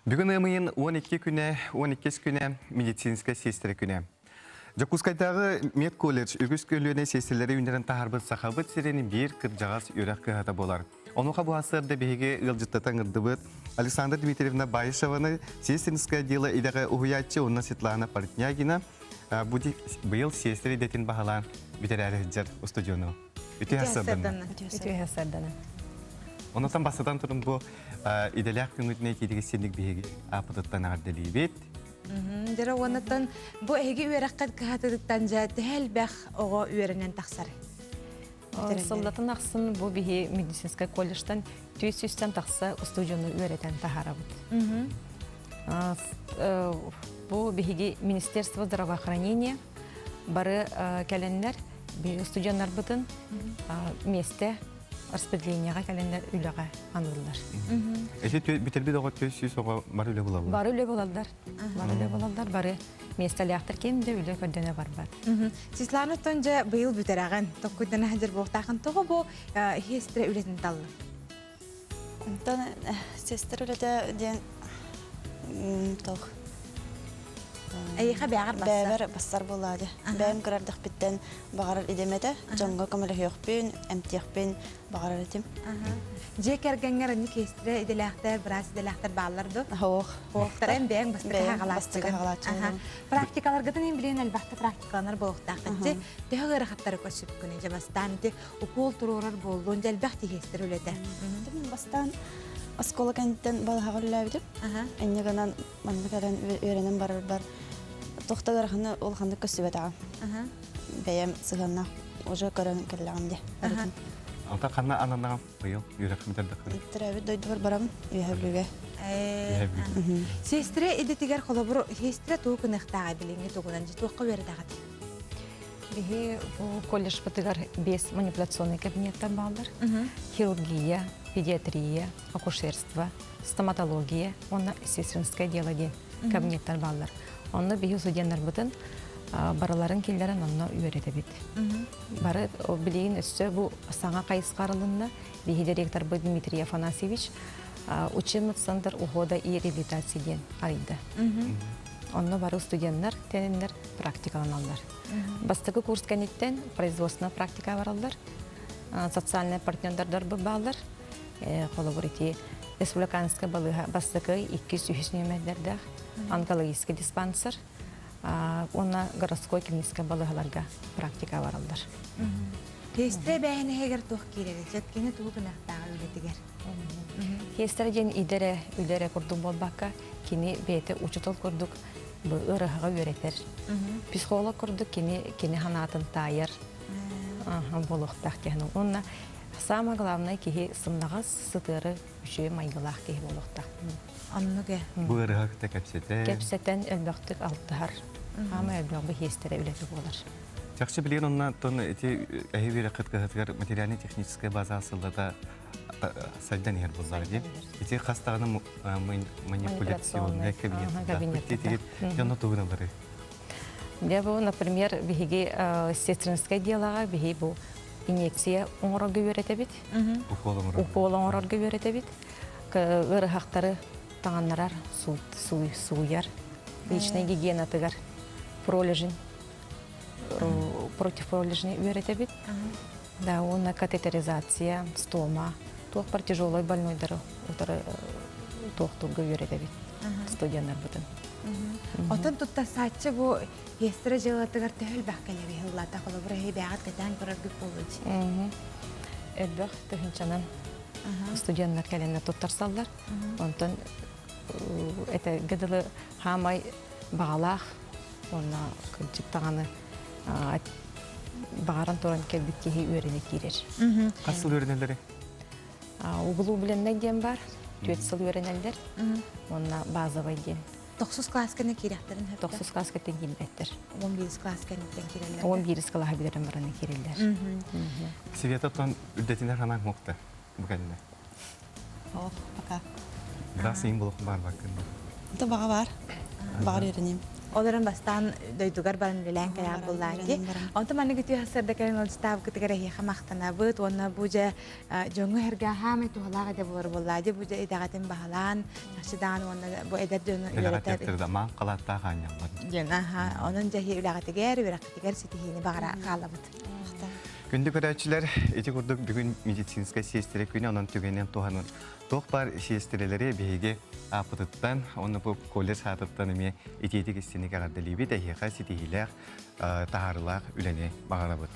Бүгін ымайын 12 күне, 12 күне медицинская сестра күне. Жакускайдағы мед колледж үгіз көліне сестрелері үндерін тахарбыт сақабыт сирені бір кыржағас үрәқ кығата болар. Онуға бұл асырда бейге ұлжыттатан ұрдыбыт Александра Дмитриевна Байышеваны сестринская дела идағы ұғыятчы онна Светлана Портнягина бұйыл сестрі детін бағалан бітер әрі жар студиону. Үті асырданы. Онотан басадан тұрын бұл иделяқ күнгітіне кейдегі сендік бейге апытыттан ардели бет. Жара онотан бұл әйге үйераққат кағатыдықтан жа тәл бәқ оға үйерінен тақсары. Солдатын ақсын бұл бейге медицинская колледжтан түйсістен тақса студионы үйеретен тахарабыд. Бұл бейге Министерство здравоохранения бары кәленлер студионлар бұтын месте распределенияға кәлендер үйліға анылылар. Әсе бітербі доға төсі соға бар үлі болалар? Бар үлі болалар, бары месталі ақтыр кемді үлі көрдені бар бар. Сесланы тонжа бұйыл бүтерағын, тоққыданы әдір боқтақын тоғы бұл хестірі үлетін талы? Сестір үлеті ден тоқ. Әйіға бәғар басар? Бәғар басар болады. Бәғым қырардық біттен бағарар едемеді. Жоңға көмілі өкпен, әмтеқпен бағарар етем. Жек әргенғер әні кестірі еделәқтер, біраз еделәқтер бағаларды? Хоқ. Хоқтар ән бәғым бастықы бастықы ғалатшығын. Практикаларғыдан ең білген әлбақты практикаланар болуқтақы. Тәғі ғырақаттары көшіп күні жабастан, ұқол тұрорар болды, онда әлбақты кестірі өледі. Бастан оскола кәнттен балаға үләбідім. Әне ғынан манбекәлен өйренен бар. Тоқта ғырақыны ол қанды көсіп әтіға. Бәйім сығанна ұжы көрін кәліғамде. Алта қанна ананаған бұйыл үйрек мүдерді қыры? Түрәбі дойды бар барам үйәбіліге. Сестірі едетігер қолабыр, сестірі туғын ұқтаға біліңе туғынан жет уаққа өрі дағады? Бігі колледж бұтығар 5 манипуляционный кабинеттен бағылар. Хирургия, педиатрия, акушерство, стоматология, онна сестринское дело ден кабинеттен бағылар. Онны бігі студенттер бұтын бараларын келдерін онна үйереді бет. Бары білейін үсті бұл саңа қайыс қарылында бігі директор бұл Дмитрий Афанасьевич учебный центр ухода и реабилитации ден арайды. Онны бары студенттер, тенендер практикаланалар. Бастығы курс кәнеттен производственная практика баралар, социальный партнердар бағалар, қолы бұрыте республиканская балыға бастығы 200 нөмәдерді онкологический диспансер, онна городской клиническая балығаларға практика баралдар. Хестірі бәйіні әгер тоқ кереді, жеткені туғын ақтаға өлетігер. Хестірі ден үйдері күрдің болбаққа, кені бәйті учетол күрдік ұрығыға өретер. Психолог күрдік, кені ханатын тайыр болуқтақ кені. Онна самое главное, кеге сымнағыз сытыры үші майғылақ кеге болуқтақ. Анныға? Бұл ұрыға күті кәпсетен? Кәпсетен өлбақтық алтығар. Ама өлбақ бұл хестері өлеті болар. Жақшы білген онна тоны әйі бері қытқығытығар материальный техническая база асылда сайдан ер болар деп. Эти қастағының манипуляционный кабинетті. Жоны туғына бары? Например, бігеге сестринское делаға, біге бұл инъекция оңырарға өреті бет. Укол оңырарға өреті бет. Үрі хақтары тағанларар суяр. Личная гигиена тығар. Пролежін. Против пролежні өреті бет. Да, оны катетеризация, стома. Тоқ бар тяжелой больнойдары тоқтылғы өреті бет. Студенттер бұтын. Отын тұтта сатчы бұл естірі жылатығар тәуіл бәқкелері ғылата қолы бұры бәғат кәтән көріргі болуды. Әлбәқ түхіншанан студенттер кәлені тұттар салдар. Онтын әті ғыдылы хамай бағалақ, оны күлчіктағаны бағаран тұран кәлбіткеге өріне керер. Қасыл өрінелері? Уғылу біленнен ден бар, 4 сыл өрінелдер, онына базовай ден. 9 классканы керектерін? 9 класскаттен келбеттер. 11 классканеттен керелер? 11 класқа білерін бараны керелер. Света тон үлдетінер ғанан мұқты бұғаліне? Бақа. Бірақ сейін болуқын бар бақында? Баға бар. Бағар өрінем. Оларын бастан дойдугар барын үлелән кәләм буллаги. Онта маны гүтү хасырда кәрен ол став гүтүгәрә хи хамахтана бут, онна буҗа җоңгы һәргә һәм тухалага да булыр буллаги, буҗа идагатын баһалан, яхшыдан онна бу эдәр дөне Элегат яптырдама калатта ханяллар. Жена onun jahi ülaqatiger, ülaqatiger sitihini bağıra qalabıt. Күнді көрәтшілер, еті күрдік бүгін медицинска сестері күні, оның түгенен туғанын тоқ бар сестерелері бейге апытыттан, оны бұл колледж атыттан үме ететік істені қағардалебі дәйеға сетігілер тағарылақ үлене бағарабыт.